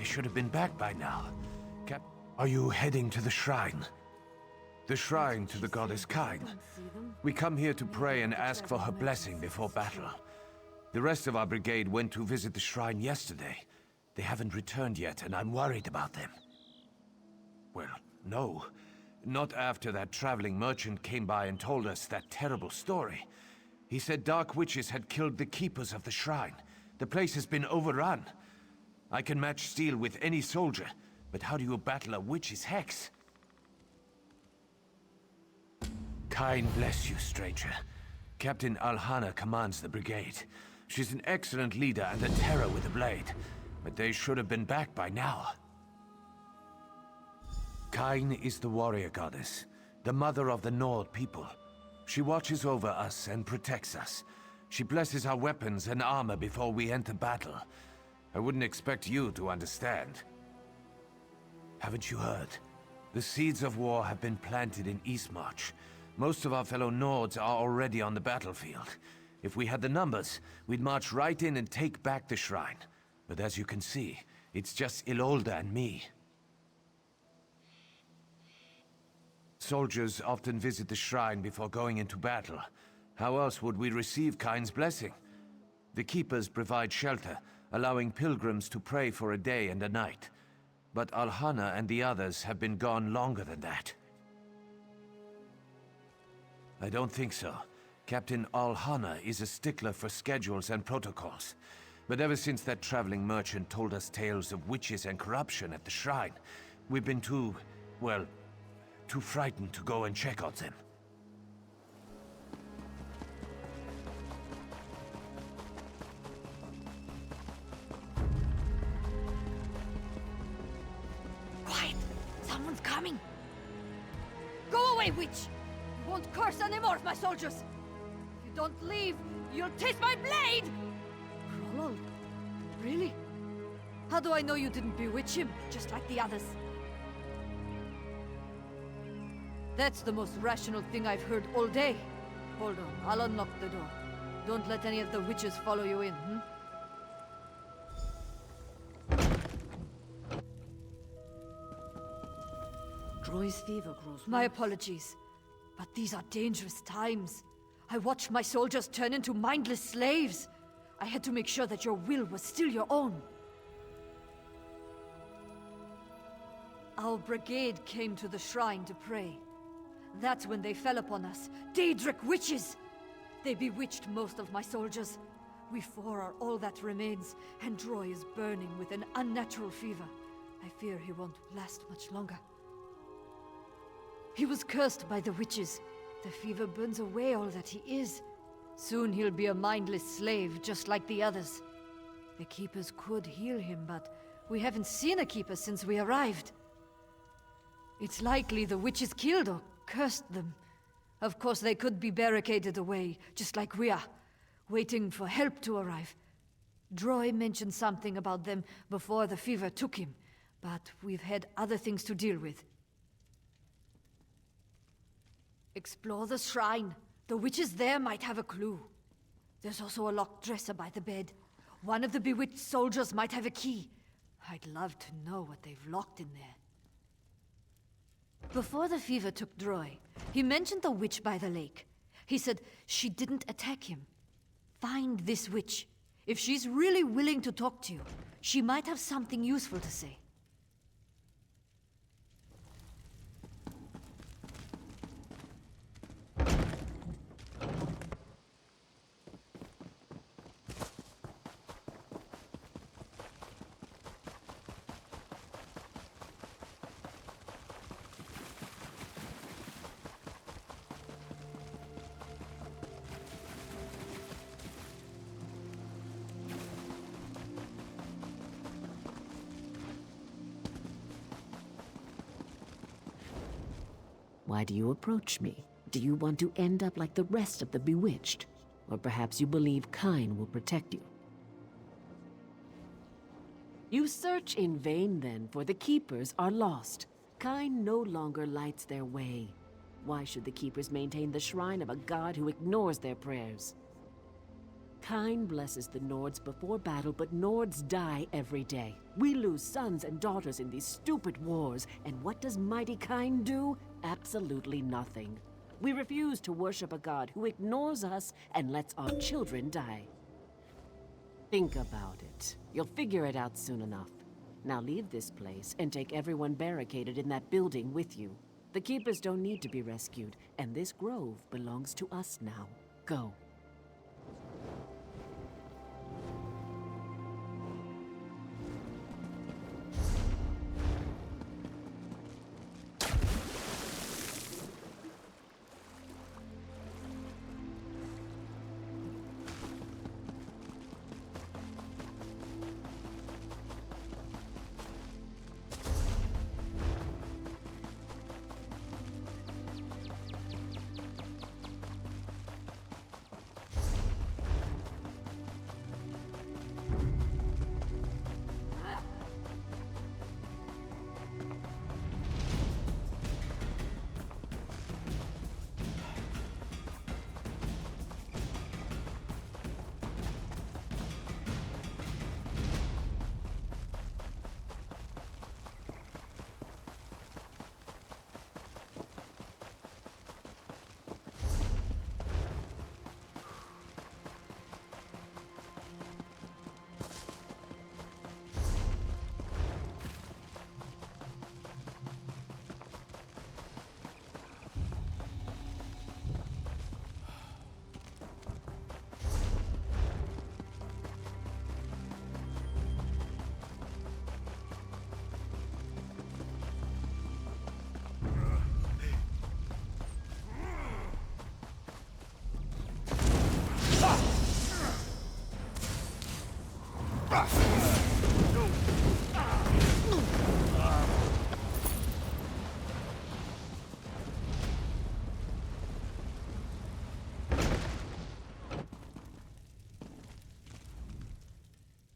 should have been back by now. Are you heading to the shrine? The shrine to the goddess Kain. We come here to pray and ask for her blessing before battle. The rest of our brigade went to visit the shrine yesterday. They haven't returned yet, and I'm worried about them. Well, no. Not after that traveling merchant came by and told us that terrible story. He said dark witches had killed the keepers of the shrine. The place has been overrun. I can match steel with any soldier, but how do you battle a witch's hex? Kain bless you, stranger. Captain Alhana commands the brigade. She's an excellent leader and a terror with a blade, but they should have been back by now. Kain is the warrior goddess, the mother of the Nord people. She watches over us and protects us. She blesses our weapons and armor before we enter battle. I wouldn't expect you to understand. Haven't you heard? The seeds of war have been planted in Eastmarch. Most of our fellow Nords are already on the battlefield. If we had the numbers, we'd march right in and take back the shrine. But as you can see, it's just Ilolda and me. Soldiers often visit the shrine before going into battle. How else would we receive Kain's blessing? The keepers provide shelter, allowing pilgrims to pray for a day and a night. But Alhana and the others have been gone longer than that. I don't think so. Captain Alhana is a stickler for schedules and protocols. But ever since that traveling merchant told us tales of witches and corruption at the shrine, we've been too frightened to go and check on them. Quiet! Someone's coming! Go away, witch! You won't curse anymore, my soldiers! If you don't leave, you'll taste my blade! Roland? Really? How do I know you didn't bewitch him, just like the others? That's the most rational thing I've heard all day. Hold on, I'll unlock the door. Don't let any of the witches follow you in, Troy's fever grows worse. My apologies, but these are dangerous times. I watched my soldiers turn into mindless slaves. I had to make sure that your will was still your own. Our brigade came to the shrine to pray. That's when they fell upon us. Daedric witches! They bewitched most of my soldiers. We four are all that remains, and Droy is burning with an unnatural fever. I fear he won't last much longer. He was cursed by the witches. The fever burns away all that he is. Soon he'll be a mindless slave, just like the others. The Keepers could heal him, but we haven't seen a Keeper since we arrived. It's likely the witches killed or cursed them. Of course, they could be barricaded away, just like we are, waiting for help to arrive. Droy mentioned something about them before the fever took him, but we've had other things to deal with. Explore the shrine. The witches there might have a clue. There's also a locked dresser by the bed. One of the bewitched soldiers might have a key. I'd love to know what they've locked in there. Before the fever took Droy, he mentioned the witch by the lake. He said she didn't attack him. Find this witch. If she's really willing to talk to you, she might have something useful to say. Why do you approach me? Do you want to end up like the rest of the bewitched? Or perhaps you believe Kain will protect you? You search in vain then, for the Keepers are lost. Kain no longer lights their way. Why should the Keepers maintain the shrine of a god who ignores their prayers? Kine blesses the Nords before battle, but Nords die every day. We lose sons and daughters in these stupid wars, and what does mighty Kine do? Absolutely nothing. We refuse to worship a god who ignores us and lets our children die. Think about it. You'll figure it out soon enough. Now leave this place and take everyone barricaded in that building with you. The Keepers don't need to be rescued, and this grove belongs to us now. Go.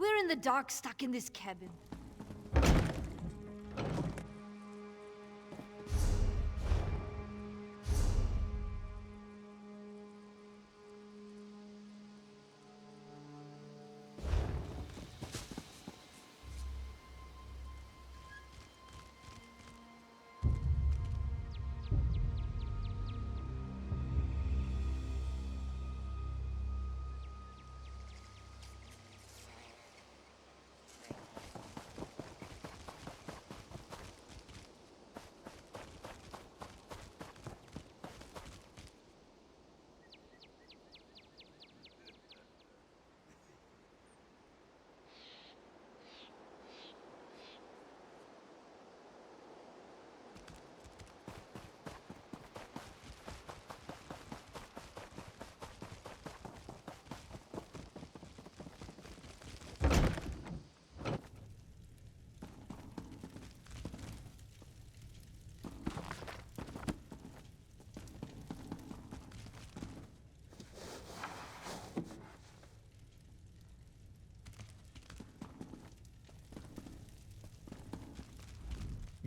We're in the dark, stuck in this cabin.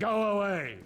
Go away!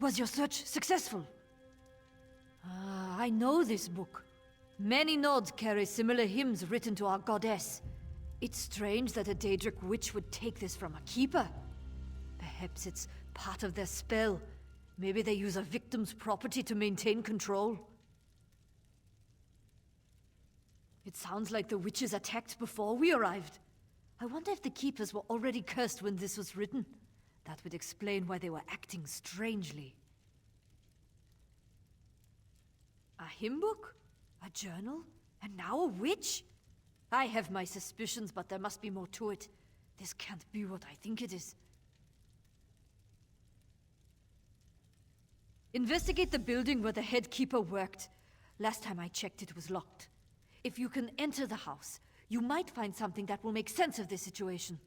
Was your search successful? Ah, I know this book. Many nodes carry similar hymns written to our goddess. It's strange that a Daedric witch would take this from a keeper. Perhaps it's part of their spell. Maybe they use a victim's property to maintain control. It sounds like the witches attacked before we arrived. I wonder if the keepers were already cursed when this was written. That would explain why they were acting strangely. A hymn book? A journal? And now a witch? I have my suspicions, but there must be more to it. This can't be what I think it is. Investigate the building where the head keeper worked. Last time I checked, it was locked. If you can enter the house, you might find something that will make sense of this situation.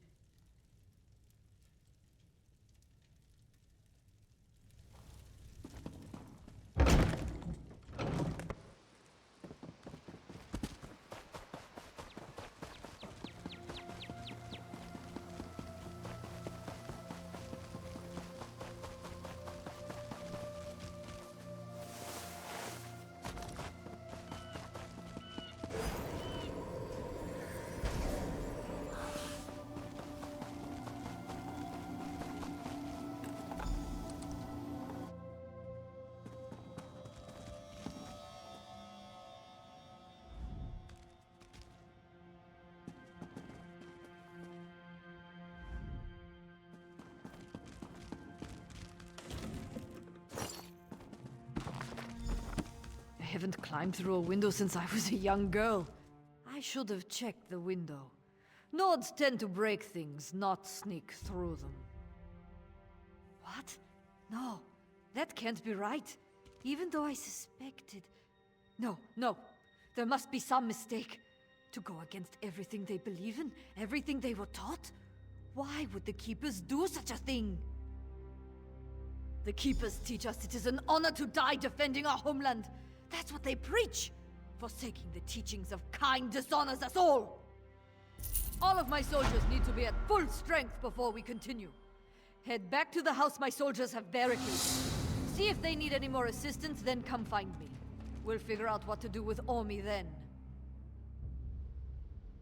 I haven't climbed through a window since I was a young girl. I should have checked the window. Nords tend to break things, not sneak through them. What? No, that can't be right. Even though I suspected... No. There must be some mistake. To go against everything they believe in, everything they were taught? Why would the Keepers do such a thing? The Keepers teach us it is an honor to die defending our homeland. That's what they preach! Forsaking the teachings of kind dishonors us all! All of my soldiers need to be at full strength before we continue. Head back to the house my soldiers have barricaded. See if they need any more assistance, then come find me. We'll figure out what to do with Ormi then.